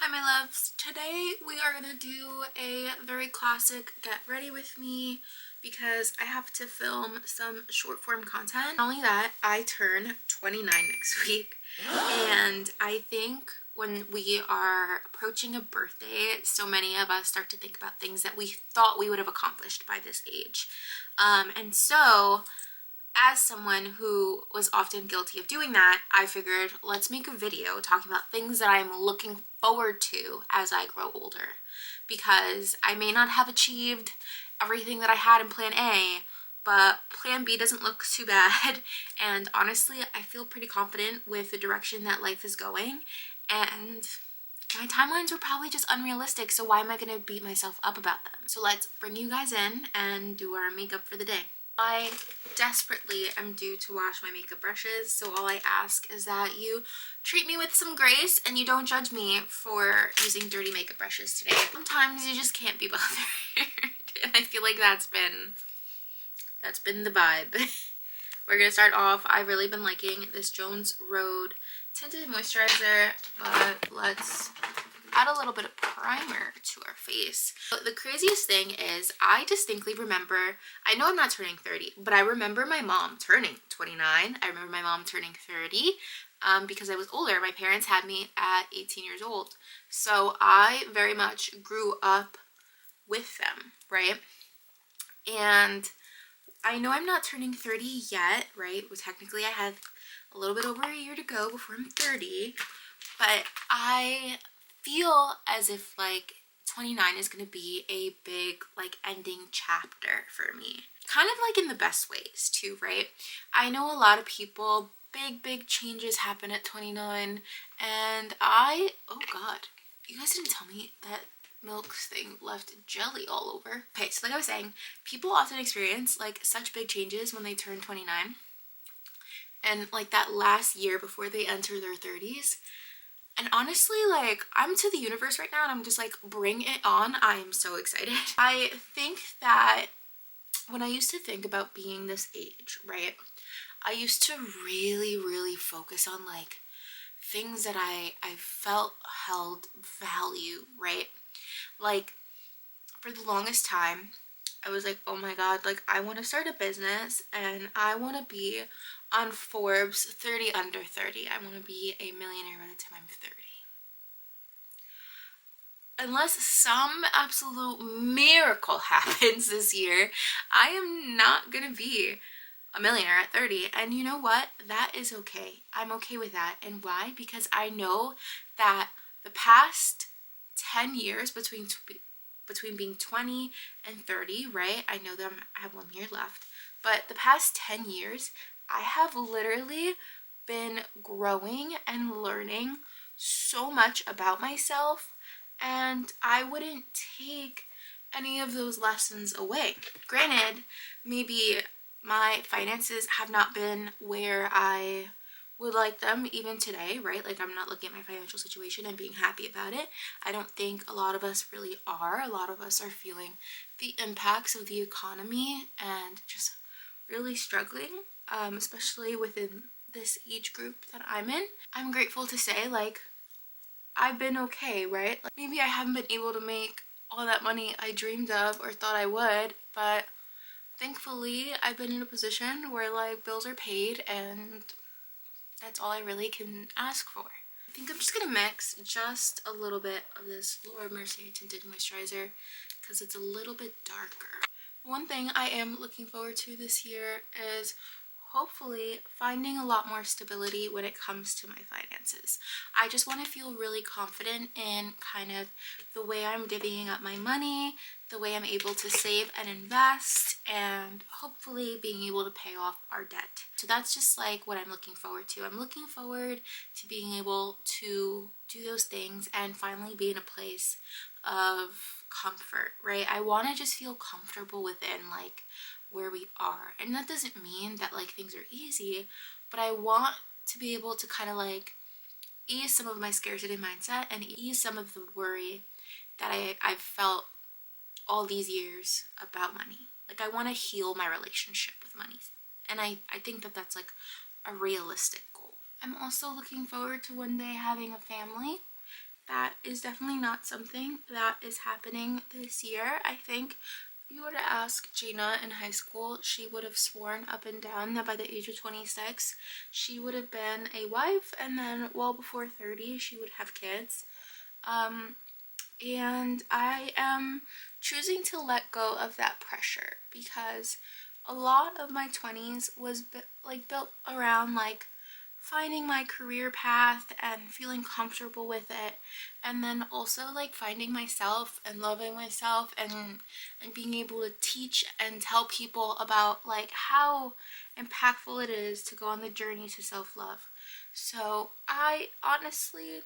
Hi my loves, today we are going to do a very classic get ready with me because I have to film some short form content. Not only that, I turn 29 next week and I think when we are approaching a birthday, so many of us start to think about things that we thought we would have accomplished by this age. And so as someone who was often guilty of doing that, I figured let's make a video talking about things that I'm looking forward to as I grow older. Because I may not have achieved everything that I had in plan A, but plan B doesn't look too bad. And honestly, I feel pretty confident with the direction that life is going. And my timelines were probably just unrealistic, so why am I going to beat myself up about them? So let's bring you guys in and do our makeup for the day. I desperately am due to wash my makeup brushes, so all I ask is that you treat me with some grace and you don't judge me for using dirty makeup brushes today. Sometimes you just can't be bothered, and I feel like that's been the vibe. We're gonna start off. I've really been liking this Jones Road tinted moisturizer, but let's add a little bit of primer to our face. But the craziest thing is I distinctly remember, I know I'm not turning 30, but I remember my mom turning 29. I remember my mom turning 30 because I was older. My parents had me at 18 years old. So I very much grew up with them, right? And I know I'm not turning 30 yet, right? Well, technically I have a little bit over a year to go before I'm 30, but I feel as if like 29 is going to be a big like ending chapter for me. Kind of like in the best ways too, right? I know a lot of people, big changes happen at 29, and oh god, you guys didn't tell me that Milk's thing left jelly all over. Okay, so like I was saying, people often experience like such big changes when they turn 29, and like that last year before they enter their 30s. And honestly, like, I'm to the universe right now and I'm just like, bring it on. I am so excited. I think that when I used to think about being this age, right, I used to really focus on like things that I felt held value, right? Like, for the longest time, I was like, oh my god, like, I want to start a business and I want to be on Forbes 30 under 30. I want to be a millionaire by the time I'm 30. Unless some absolute miracle happens this year, I am not going to be a millionaire at 30. And you know what? That is okay. I'm okay with that. And why? Because I know that the past 10 years between being 20 and 30, right? I know that I have 1 year left. But the past 10 years, I have literally been growing and learning so much about myself, and I wouldn't take any of those lessons away. Granted, maybe my finances have not been where I would like them even today, right? Like, I'm not looking at my financial situation and being happy about it. I don't think a lot of us really are. A lot of us are feeling the impacts of the economy and just really struggling, especially within this age group that I'm in. I'm grateful to say, like, I've been okay, right? Like, maybe I haven't been able to make all that money I dreamed of or thought I would, but thankfully I've been in a position where like bills are paid and that's all I really can ask for. I think I'm just gonna mix just a little bit of this Laura Mercier tinted moisturizer because it's a little bit darker. One thing I am looking forward to this year is hopefully finding a lot more stability when it comes to my finances. I just want to feel really confident in kind of the way I'm divvying up my money, the way I'm able to save and invest, and hopefully being able to pay off our debt. So that's just like what I'm looking forward to. I'm looking forward to being able to do those things and finally be in a place of comfort, right? I want to just feel comfortable within like where we are, and that doesn't mean that like things are easy, but I want to be able to kind of like ease some of my scarcity mindset and ease some of the worry that I've felt all these years about money. Like, I want to heal my relationship with money, and I think that that's like a realistic goal. I'm also looking forward to one day having a family that is definitely not something that is happening this year. I think if you were to ask Gina in high school, she would have sworn up and down that by the age of 26, she would have been a wife, and then well before 30, she would have kids. And I am choosing to let go of that pressure because a lot of my 20s was built around like finding my career path and feeling comfortable with it, and then also like finding myself and loving myself and being able to teach and tell people about like how impactful it is to go on the journey to self-love. So I honestly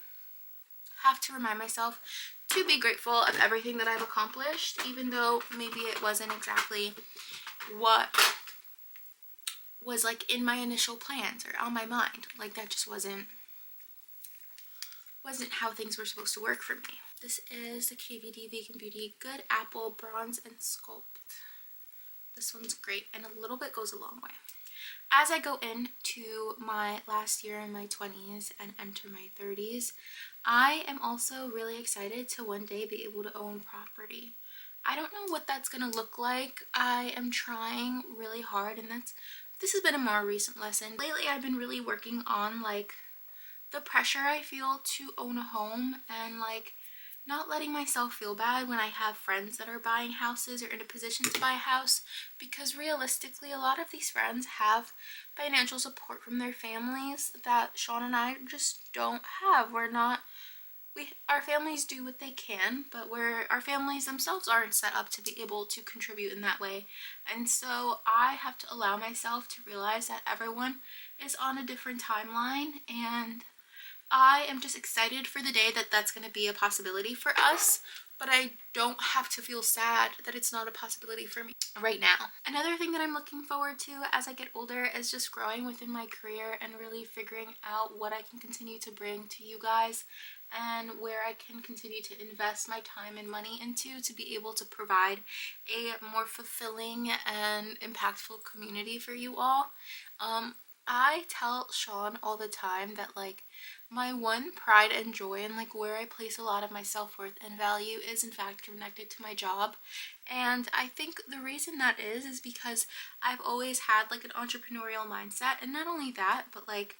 have to remind myself to be grateful of everything that I've accomplished, even though maybe it wasn't exactly what was like in my initial plans or on my mind. Like that just wasn't how things were supposed to work for me. This is the KVD Vegan Beauty Good Apple Bronze and Sculpt. This one's great, and a little bit goes a long way. As I go into my last year in my 20s and enter my 30s, I am also really excited to one day be able to own property. I don't know what that's going to look like. I am trying really hard, and this has been a more recent lesson. Lately, I've been really working on like the pressure I feel to own a home, and like not letting myself feel bad when I have friends that are buying houses or in a position to buy a house, because realistically a lot of these friends have financial support from their families that Sean and I just don't have. Our families do what they can, but our families themselves aren't set up to be able to contribute in that way. And so I have to allow myself to realize that everyone is on a different timeline, and I am just excited for the day that that's going to be a possibility for us, but I don't have to feel sad that it's not a possibility for me right now. Another thing that I'm looking forward to as I get older is just growing within my career and really figuring out what I can continue to bring to you guys and where I can continue to invest my time and money into to be able to provide a more fulfilling and impactful community for you all. I tell Sean all the time that like my one pride and joy and like where I place a lot of my self-worth and value is in fact connected to my job. And I think the reason that is because I've always had like an entrepreneurial mindset, and not only that, but like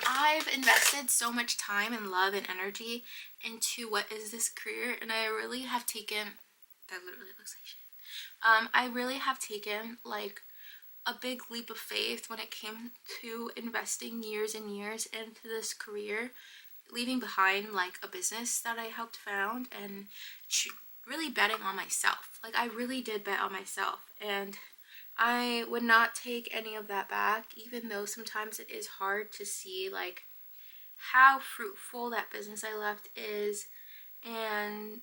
I've invested so much time and love and energy into what is this career, and I really have taken, that literally looks like shit. I really have taken like a big leap of faith when it came to investing years and years into this career, leaving behind like a business that I helped found, and really betting on myself. Like I really did bet on myself, and I would not take any of that back, even though sometimes it is hard to see like how fruitful that business I left is, and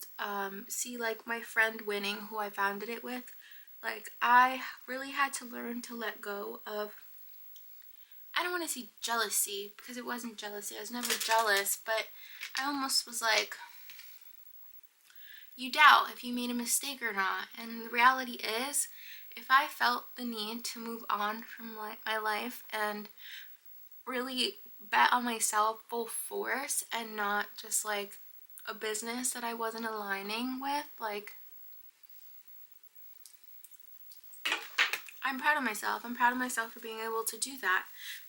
see like my friend winning who I founded it with. Like I really had to learn to let go of, I don't want to say jealousy because it wasn't jealousy, I was never jealous, but I almost was like, you doubt if you made a mistake or not. And the reality is, if I felt the need to move on from like my life and really bet on myself full force and not just like a business that I wasn't aligning with, like I'm proud of myself. I'm proud of myself for being able to do that.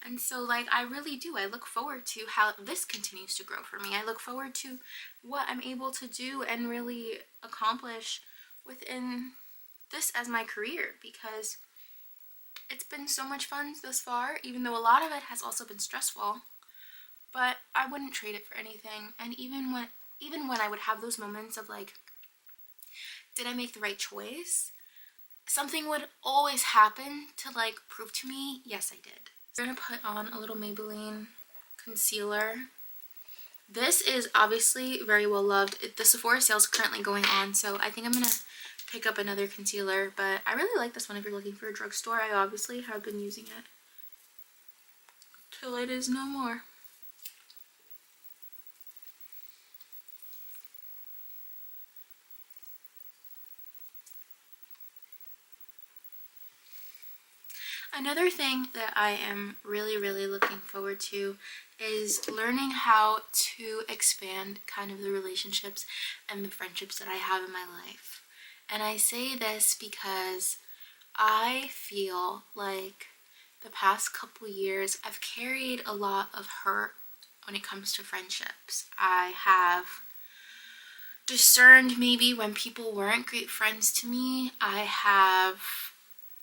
And so like I really do. I look forward to how this continues to grow for me. I look forward to what I'm able to do and really accomplish within this as my career, because it's been so much fun thus far, even though a lot of it has also been stressful. But I wouldn't trade it for anything. And even when I would have those moments of like, did I make the right choice? Something would always happen to like prove to me, yes, I did. I'm gonna put on a little Maybelline concealer. This is obviously very well loved. The Sephora sale is currently going on, so I think I'm gonna pick up another concealer, but I really like this one if you're looking for a drugstore. I obviously have been using it till it is no more. Another thing that I am really looking forward to is learning how to expand kind of the relationships and the friendships that I have in my life. And I say this because I feel like the past couple years I've carried a lot of hurt when it comes to friendships. I have discerned maybe when people weren't great friends to me. I have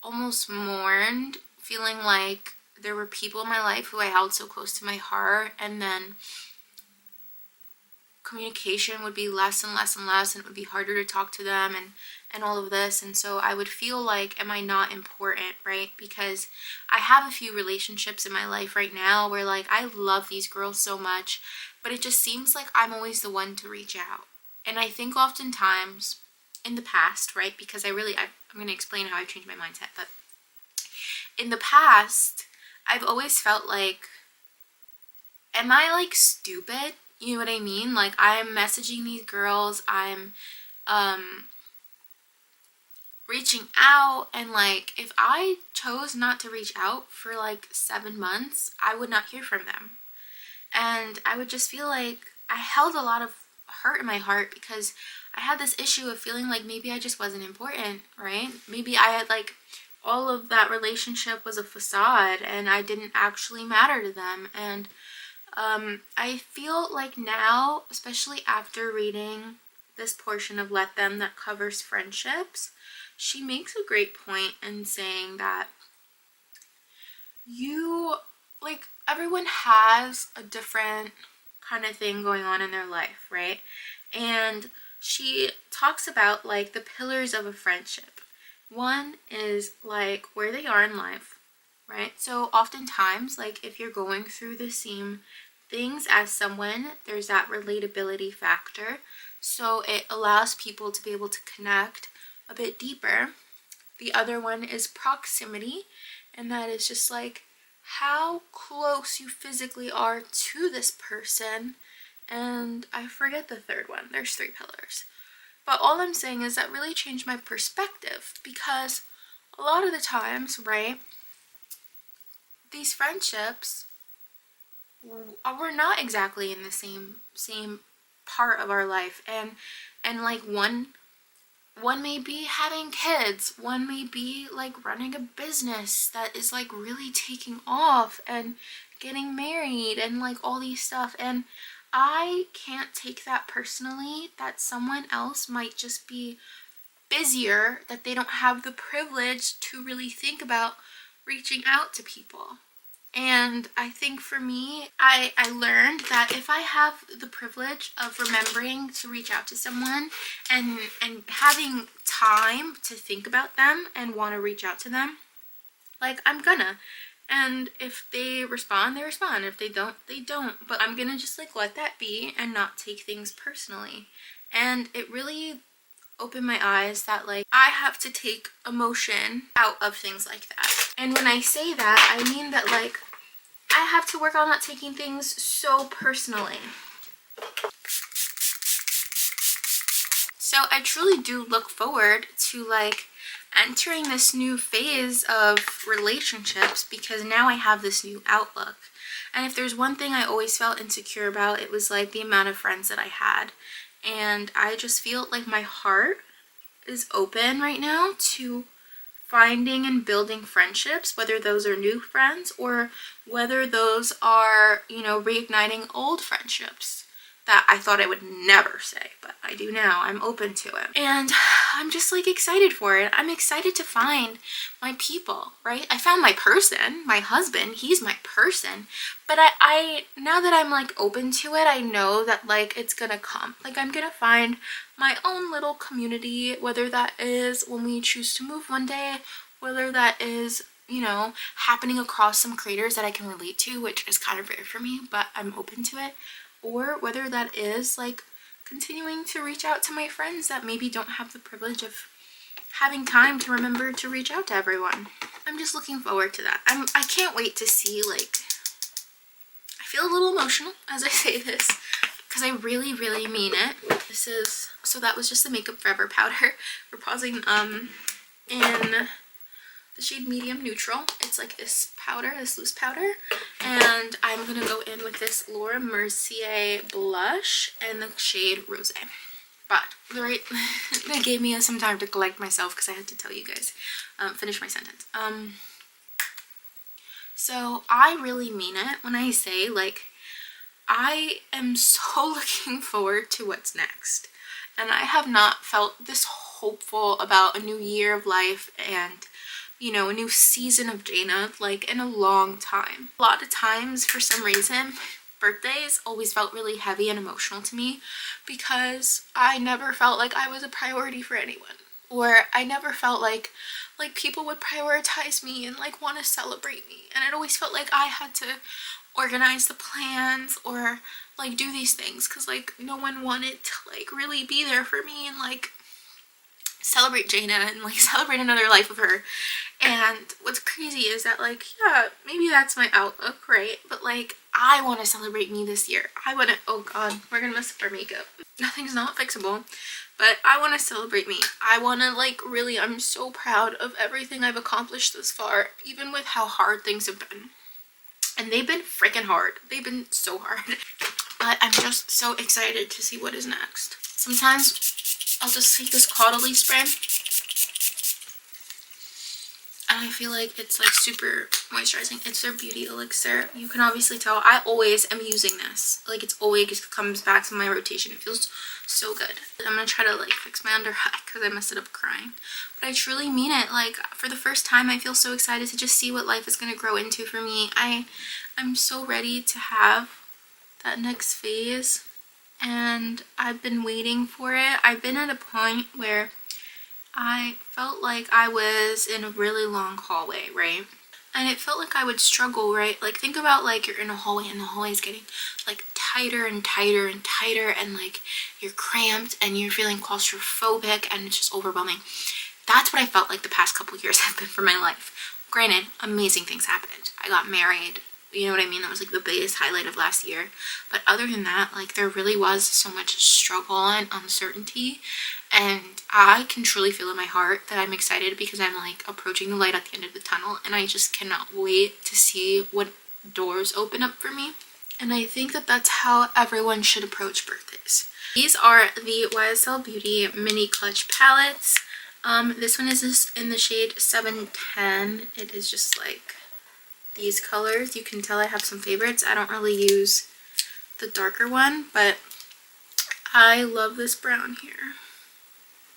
almost mourned feeling like there were people in my life who I held so close to my heart, and then communication would be less and less and less, and it would be harder to talk to them and all of this. And so I would feel like, am I not important, right? Because I have a few relationships in my life right now where like I love these girls so much, but it just seems like I'm always the one to reach out. And I think oftentimes in the past, right, because I'm going to explain how I've changed my mindset, but in the past, I've always felt like, am I like stupid? You know what I mean? Like I'm messaging these girls, I'm reaching out, and like if I chose not to reach out for like 7 months, I would not hear from them. And I would just feel like I held a lot of hurt in my heart because I had this issue of feeling like maybe I just wasn't important, right? Maybe I had like all of that relationship was a facade and I didn't actually matter to them. And I feel like now, especially after reading this portion of Let Them that covers friendships, she makes a great point in saying that everyone has a different kind of thing going on in their life, right? And she talks about like the pillars of a friendship. One is like where they are in life, right? So oftentimes, like if you're going through the same things as someone, there's that relatability factor. So it allows people to be able to connect a bit deeper. The other one is proximity, and that is just like how close you physically are to this person. And I forget the third one. There's 3 pillars. But all I'm saying is that really changed my perspective, because a lot of the times, right, these friendships, we're not exactly in the same part of our life, and like one may be having kids, one may be like running a business that is like really taking off and getting married and like all these stuff, and I can't take that personally, that someone else might just be busier, that they don't have the privilege to really think about reaching out to people. And I think for me, I learned that if I have the privilege of remembering to reach out to someone and having time to think about them and want to reach out to them, like I'm gonna. And if they respond, they respond. If they don't, they don't. But I'm gonna just like let that be and not take things personally. And it really opened my eyes that like I have to take emotion out of things like that. And when I say that, I mean that like I have to work on not taking things so personally. So I truly do look forward to like entering this new phase of relationships, because now I have this new outlook. And if there's one thing I always felt insecure about, it was like the amount of friends that I had. And I just feel like my heart is open right now to finding and building friendships, whether those are new friends or whether those are, you know, reigniting old friendships that I thought I would never say, but I do now. I'm open to it. And I'm just like excited for it. I'm excited to find my people, right? I found my person, my husband, he's my person. But I now that I'm like open to it, I know that like it's gonna come. Like I'm gonna find my own little community, whether that is when we choose to move one day, whether that is, you know, happening across some creators that I can relate to, which is kind of rare for me, but I'm open to it. Or whether that is like continuing to reach out to my friends that maybe don't have the privilege of having time to remember to reach out to everyone. I'm just looking forward to that. I can't wait to see, like, I feel a little emotional as I say this because I really mean it. So that was just the Makeup Forever powder. We're pausing in the shade Medium Neutral. It's like this powder, this loose powder. And I'm going to go in with this Laura Mercier blush and the shade Rose. But they gave me some time to collect myself because I had to tell you guys, finish my sentence. So I really mean it when I say, like, I am so looking forward to what's next. And I have not felt this hopeful about a new year of life and, you know, a new season of Dana, like, in a long time. A lot of times, for some reason, birthdays always felt really heavy and emotional to me because I never felt like I was a priority for anyone. Or I never felt like people would prioritize me and like want to celebrate me. And it always felt like I had to organize the plans or like do these things because like no one wanted to like really be there for me and like celebrate Jaina and like celebrate another life of her. And what's crazy is that, like, yeah, maybe that's my outlook, right? But like, I want to celebrate me this year. I want to, oh god, we're gonna mess up our makeup. Nothing's not fixable, but I want to celebrate me. I want to, like, really, I'm so proud of everything I've accomplished this far, even with how hard things have been. And they've been freaking hard. They've been so hard. But I'm just so excited to see what is next. Sometimes I'll just take this Caudalie spray. And I feel like it's like super moisturizing. It's their beauty elixir. You can obviously tell I always am using this. Like, it's always comes back to my rotation. It feels so good. I'm gonna try to like fix my under eye because I messed it up crying. But I truly mean it. Like, for the first time, I feel so excited to just see what life is gonna grow into for me. I'm so ready to have that next phase. And I've been waiting for it. I've been at a point where I felt like I was in a really long hallway, right? And it felt like I would struggle, right? Like, think about like you're in a hallway and the hallway is getting like tighter and tighter and tighter and like you're cramped and you're feeling claustrophobic and it's just overwhelming. That's what I felt like the past couple years have been for my life. Granted, amazing things happened. I got married. You know what I mean? That was like the biggest highlight of last year. But other than that, like, there really was so much struggle and uncertainty. And I can truly feel in my heart that I'm excited because I'm like approaching the light at the end of the tunnel. And I just cannot wait to see what doors open up for me. And I think that that's how everyone should approach birthdays. These are the YSL Beauty Mini Clutch Palettes. This one is in the shade 710. It is just like these colors. You can tell I have some favorites. I don't really use the darker one, but I love this brown here.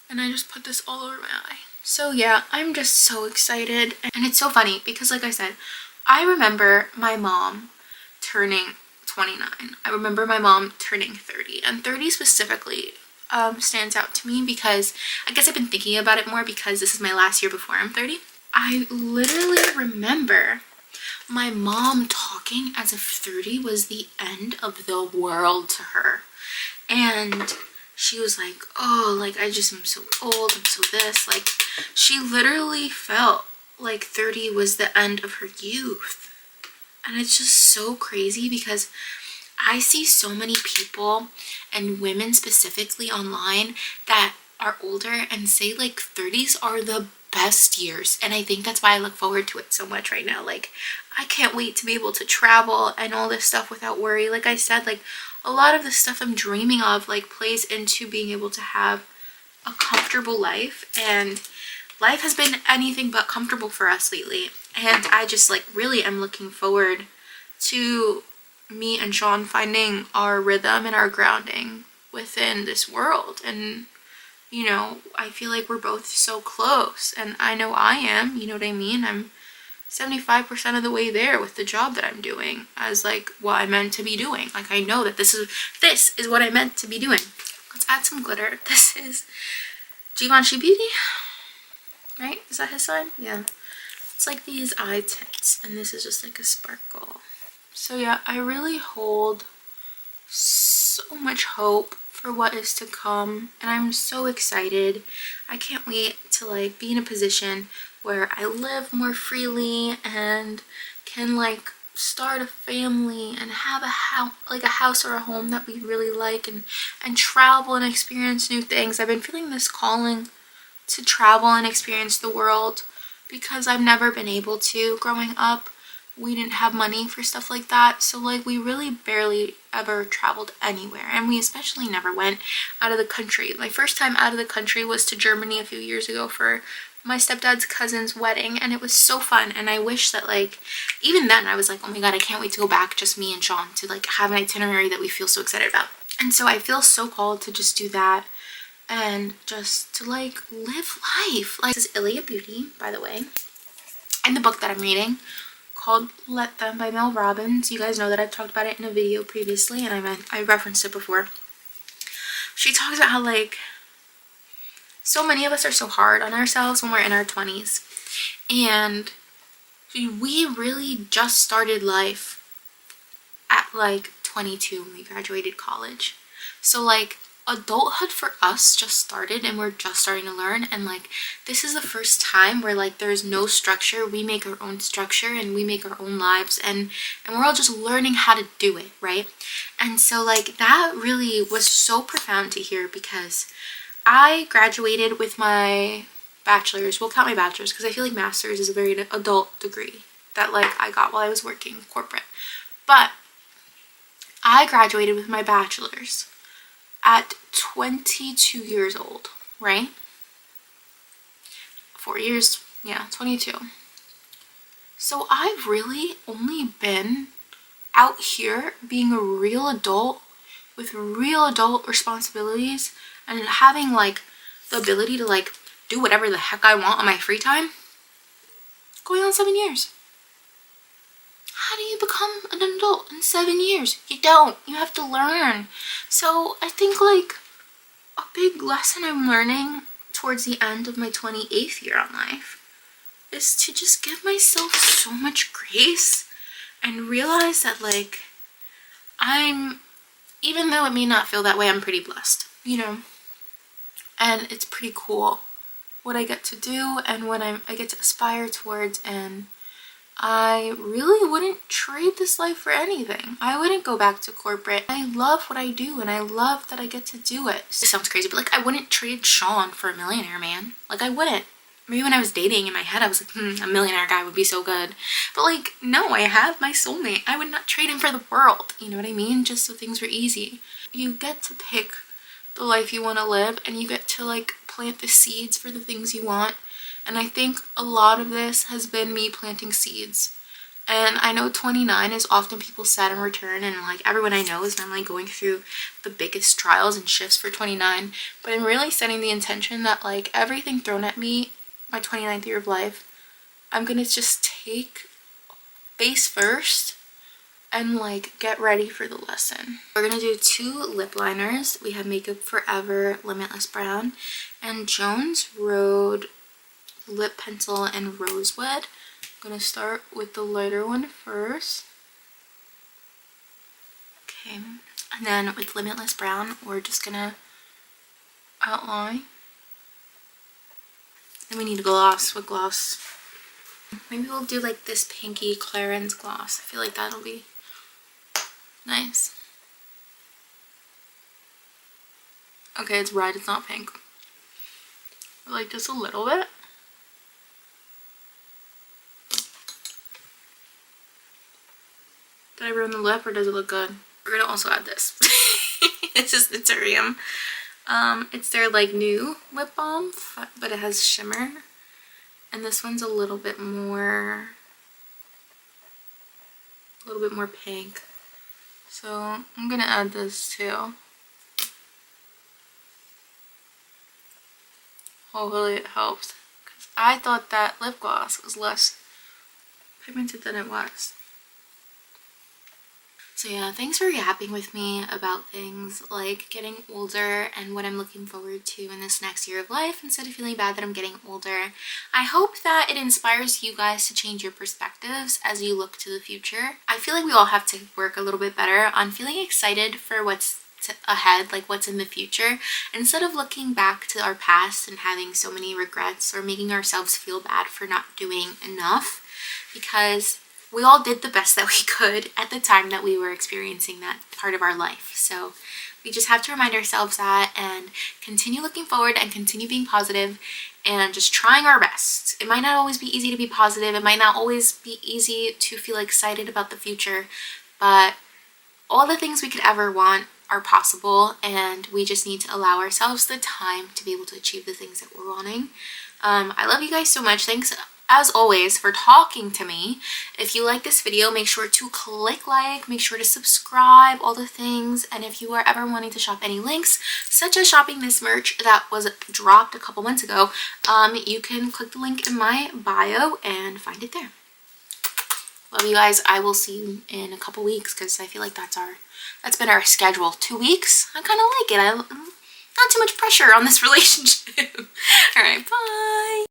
And I just put this all over my eye. So yeah, I'm just so excited. And it's so funny because, like I said, I remember my mom turning 29. I remember my mom turning 30. And 30 specifically stands out to me because I guess I've been thinking about it more because this is my last year before I'm 30. I literally remember my mom talking as if 30 was the end of the world to her. And she was like, oh, like, I just am so old, I'm so this. Like, she literally felt like 30 was the end of her youth. And it's just so crazy because I see so many people and women specifically online that are older and say like 30s are the best years. And I think that's why I look forward to it so much right now. Like, I can't wait to be able to travel and all this stuff without worry. Like I said, like, a lot of the stuff I'm dreaming of like plays into being able to have a comfortable life, and life has been anything but comfortable for us lately. And I just like really am looking forward to me and Sean finding our rhythm and our grounding within this world. And you know, I feel like we're both so close, and I know I am, you know what I mean? I'm 75% of the way there with the job that I'm doing as like what I meant to be doing. Like, I know that this is what I meant to be doing. Let's add some glitter. This is Givenchy Beauty, right? Is that his sign? Yeah. It's like these eye tints, and this is just like a sparkle. So yeah, I really hold so much hope for what is to come, and I'm so excited. I can't wait to like be in a position where I live more freely and can like start a family and have a house or a home that we really like, and travel and experience new things. I've been feeling this calling to travel and experience the world because I've never been able to growing up. We didn't have money for stuff like that, so like we really barely ever traveled anywhere, and we especially never went out of the country. My first time out of the country was to Germany a few years ago for my stepdad's cousin's wedding, and it was so fun. And I wish that like even then I was like, oh my god, I can't wait to go back, just me and Sean, to like have an itinerary that we feel so excited about. And so I feel so called to just do that and just to like live life. Like, this is Ilia Beauty, by the way, and the book that I'm reading called Let Them by Mel Robbins. You guys know that I've talked about it in a video previously, and I referenced it before. She talks about how like so many of us are so hard on ourselves when we're in our 20s, and we really just started life at like 22 when we graduated college. So like adulthood for us just started, and we're just starting to learn, and like this is the first time where like there's no structure. We make our own structure and we make our own lives, and we're all just learning how to do it, right? And so like that really was so profound to hear, because I graduated with my bachelor's. We'll count my bachelor's because I feel like master's is a very adult degree that like I got while I was working corporate. But I graduated with my bachelor's at 22 years old, right? 4 years, yeah, 22. So I've really only been out here being a real adult with real adult responsibilities and having like the ability to like do whatever the heck I want on my free time, going on 7 years. How do you become an adult in 7 years? You don't. You have to learn. So I think like a big lesson I'm learning towards the end of my 28th year on life is to just give myself so much grace and realize that like even though it may not feel that way, I'm pretty blessed, you know? And it's pretty cool what I get to do and what I get to aspire towards, and I really wouldn't trade this life for anything. I wouldn't go back to corporate. I love what I do, and I love that I get to do it. It sounds crazy, but like I wouldn't trade Sean for a millionaire man. Like I wouldn't. Maybe when I was dating, in my head I was like, a millionaire guy would be so good. But like, no, I have my soulmate. I would not trade him for the world. You know what I mean? Just so things were easy. You get to pick the life you want to live, and you get to like plant the seeds for the things you want. And I think a lot of this has been me planting seeds. And I know 29 is often people's Saturn return, and like everyone I know is normally going through the biggest trials and shifts for 29. But I'm really setting the intention that like everything thrown at me my 29th year of life, I'm gonna just take face first and like get ready for the lesson. We're gonna do 2 lip liners. We have Makeup Forever Limitless Brown and Jones Road Lip Pencil and Rosewood. I'm gonna start with the lighter one first. Okay, and then with Limitless Brown, we're just gonna outline. Then we need a gloss. What gloss? Maybe we'll do like this pinky Clarins gloss. I feel like that'll be nice. Okay, it's red, it's not pink. Like just a little bit. Did I ruin the lip, or does it look good? We're gonna also add this. It's just Naturium. It's their like new lip balm, but it has shimmer. And this one's a little bit more pink. So I'm gonna add this too. Hopefully it helps, because I thought that lip gloss was less pigmented than it was. So yeah, thanks for yapping with me about things like getting older and what I'm looking forward to in this next year of life, instead of feeling bad that I'm getting older. I hope that it inspires you guys to change your perspectives as you look to the future. I feel like we all have to work a little bit better on feeling excited for what's ahead, like what's in the future, instead of looking back to our past and having so many regrets or making ourselves feel bad for not doing enough, because we all did the best that we could at the time that we were experiencing that part of our life. So we just have to remind ourselves that and continue looking forward and continue being positive and just trying our best. It might not always be easy to be positive. It might not always be easy to feel excited about the future, but all the things we could ever want are possible, and we just need to allow ourselves the time to be able to achieve the things that we're wanting. I love you guys so much. Thanks as always for talking to me. If you like this video, make sure to click like, make sure to subscribe, all the things. And if you are ever wanting to shop any links, such as shopping this merch that was dropped a couple months ago, you can click the link in my bio and find it there. Love you guys. I will see you in a couple weeks because I feel like that's been our schedule. 2 weeks. I kind of like it. Not too much pressure on this relationship. All right, bye.